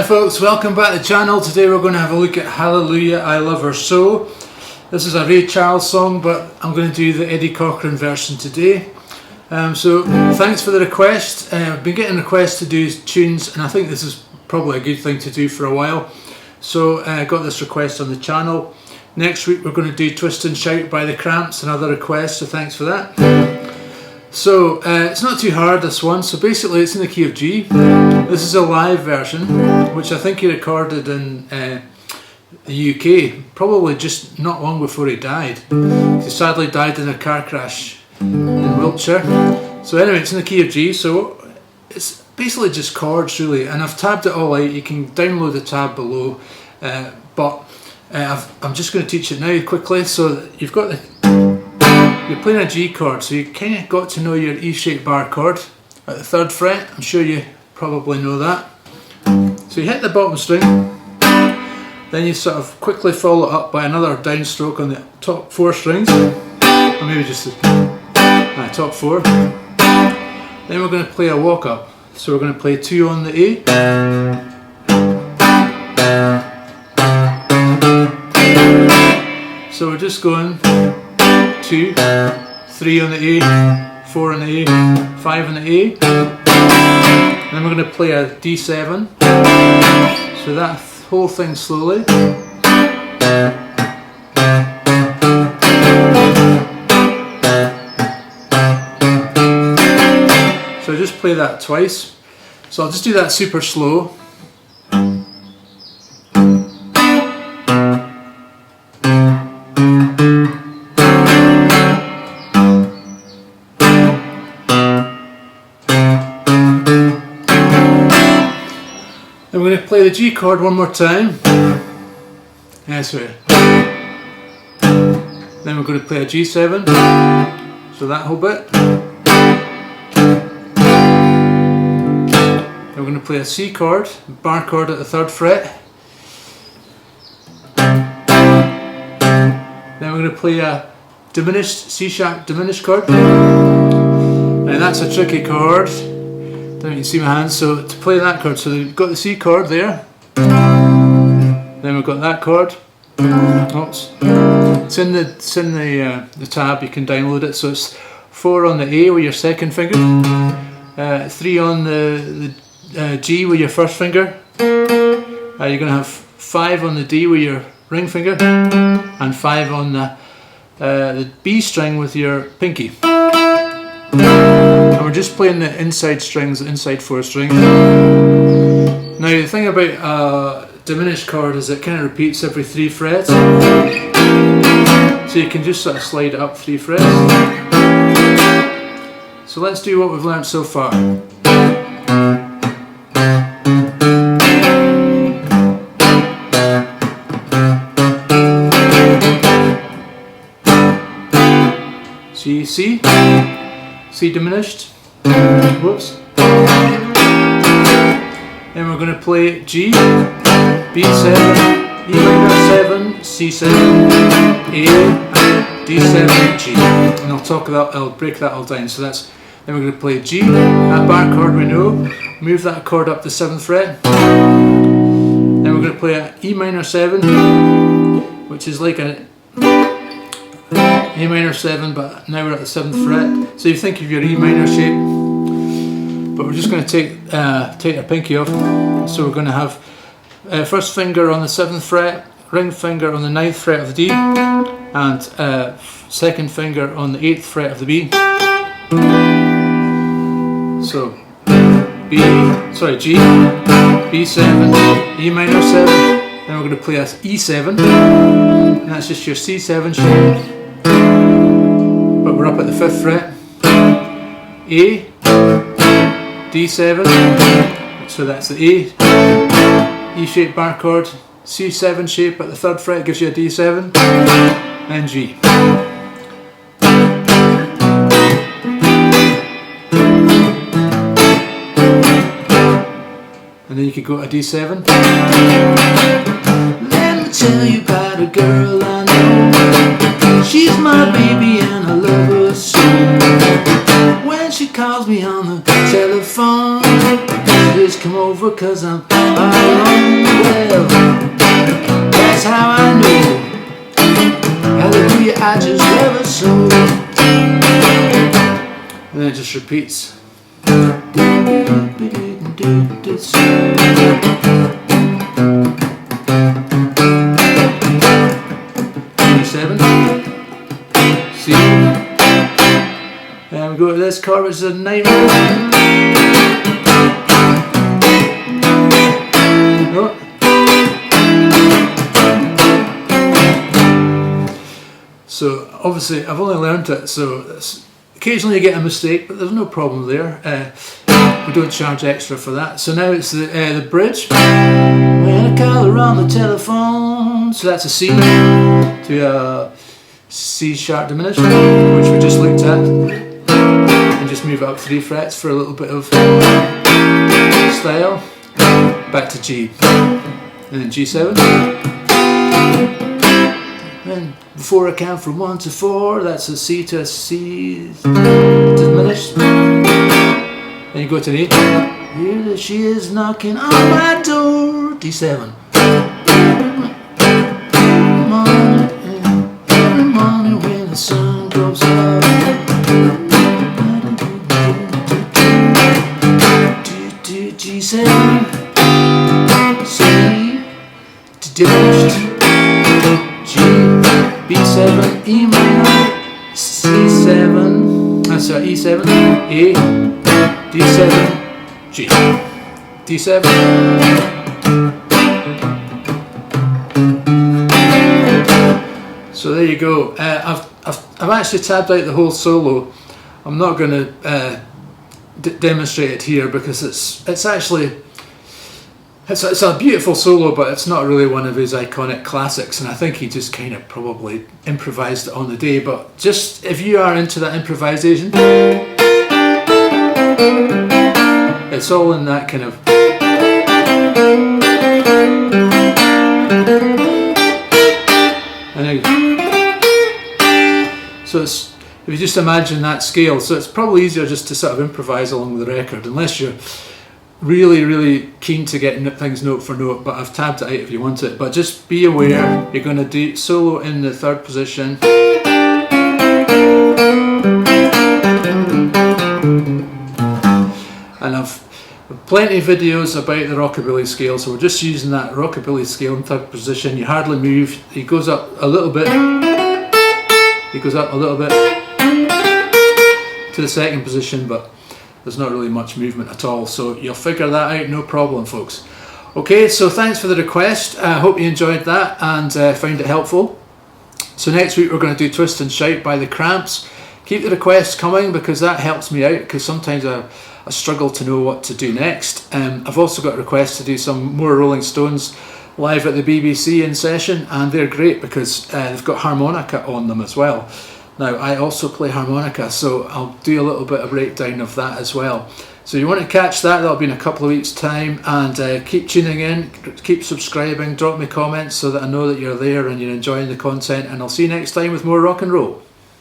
Hi folks, welcome back to the channel. Today we're going to have a look at Hallelujah, I Love Her So. This is a Ray Charles song, but I'm going to do the Eddie Cochran version today. So thanks for the request. I've been getting requests to do tunes, and I think this is probably a good thing to do for a while. So I got this request on the channel. Next week we're going to do Twist and Shout by the Cramps, another request, so thanks for that. So it's not too hard, this one. So basically it's in the key of G. This is a live version, which I think he recorded in the UK, probably just not long before he died. He sadly died in a car crash in Wiltshire. So anyway, it's in the key of G, so it's basically just chords really, and I've tabbed it all out. You can download the tab below, but I'm just going to teach it now quickly. So you've got you're playing a G chord, so you kind of got to know your E-shaped bar chord at the 3rd fret. I'm sure you probably know that. So you hit the bottom string, then you sort of quickly follow it up by another downstroke on the top 4 strings, or maybe just the top 4. Then we're going to play a walk up. So we're going to play 2 on the A, so we're just going 2, 3 on the A, 4 on the A, 5 on the A. Then we're going to play a D7. So that whole thing slowly. So just play that twice. So I'll just do that super slow. Then we're going to play the G chord one more time. Sorry. Then we're going to play a G7. So that whole bit. Then we're going to play a C chord, bar chord at the 3rd fret. Then we're going to play a diminished, C-sharp diminished chord. Now that's a tricky chord. Don't you can see my hands, so to play that chord, so we've got the C chord there, then we've got that chord. Oops. It's in the tab, you can download it. So it's 4 on the A with your 2nd finger, 3 on the G with your 1st finger, you're going to have 5 on the D with your ring finger, and 5 on the B string with your pinky. And we're just playing the inside strings, the inside 4 strings. Now the thing about a diminished chord is it kind of repeats every 3 frets. So you can just sort of slide it up 3 frets. So let's do what we've learned so far. C, C. C diminished, whoops. Then we're going to play G, B7, E minor 7, C7, A, D7, G. And I'll break that all down. So that's, then we're going to play G, that bar chord we know, move that chord up to 7th fret. Then we're going to play a E minor 7, which is like a A minor 7, but now we're at the 7th fret. So you think of your E minor shape, but we're just going to take our pinky off. So we're going to have 1st finger on the 7th fret, ring finger on the 9th fret of the D, and 2nd finger on the 8th fret of the B. So G, B7, E minor 7. Then we're going to play a E7, and that's just your C7 shape. But we're up at the 5th fret. A, D7, so that's the A, E-shaped bar chord, C7 shape at the 3rd fret gives you a D7, and G. And then you could go to D7. Let me tell you about a girl I know. She's my baby and I love her so. When she she calls me on the telephone. Please come over 'cause I'm unwell. That's how I know. Hallelujah, I just love her so. And then it just repeats. 27. C. And we go to this chord, which is a nightmare. Oh. So obviously I've only learned it, so occasionally you get a mistake, but there's no problem there. We don't charge extra for that. So now it's the bridge. When I call her on the telephone, so that's a C to a C sharp diminished, which we just looked at, and just move it up 3 frets for a little bit of style. Back to G, and then G7. And before I count from 1 to 4, that's a C to a C diminished. Then you go to the E. Here she is knocking on my door. D7. Every morning when the sun goes up. G7. C. Diminished. G. B7. E minor. C7. That's E7. A. D7, G, D7. So there you go. I've actually tabbed out the whole solo. I'm not going to demonstrate it here because it's actually it's a beautiful solo, but it's not really one of his iconic classics, and I think he just kind of probably improvised it on the day. But just if you are into that improvisation, it's all in that kind of. So it's, if you just imagine that scale, so it's probably easier just to sort of improvise along the record, unless you're really keen to get things note for note. But I've tabbed it out if you want it. But just be aware, you're going to do solo in the 3rd position. And I've plenty of videos about the Rockabilly scale, so we're just using that Rockabilly scale in 3rd position. You hardly move. He goes up a little bit. He goes up a little bit to the 2nd position, but there's not really much movement at all. So you'll figure that out, no problem, folks. Okay, so thanks for the request. I hope you enjoyed that and found it helpful. So next week we're going to do Twist and Shout by the Cramps. Keep the requests coming because that helps me out, because sometimes I struggle to know what to do next. I've also got requests to do some more Rolling Stones live at the BBC in session, and they're great because they've got harmonica on them as well. Now I also play harmonica, so I'll do a little bit of breakdown of that as well. So you want to catch that, that'll be in a couple of weeks time, and keep tuning in, keep subscribing, drop me comments so that I know that you're there and you're enjoying the content, and I'll see you next time with more rock and roll.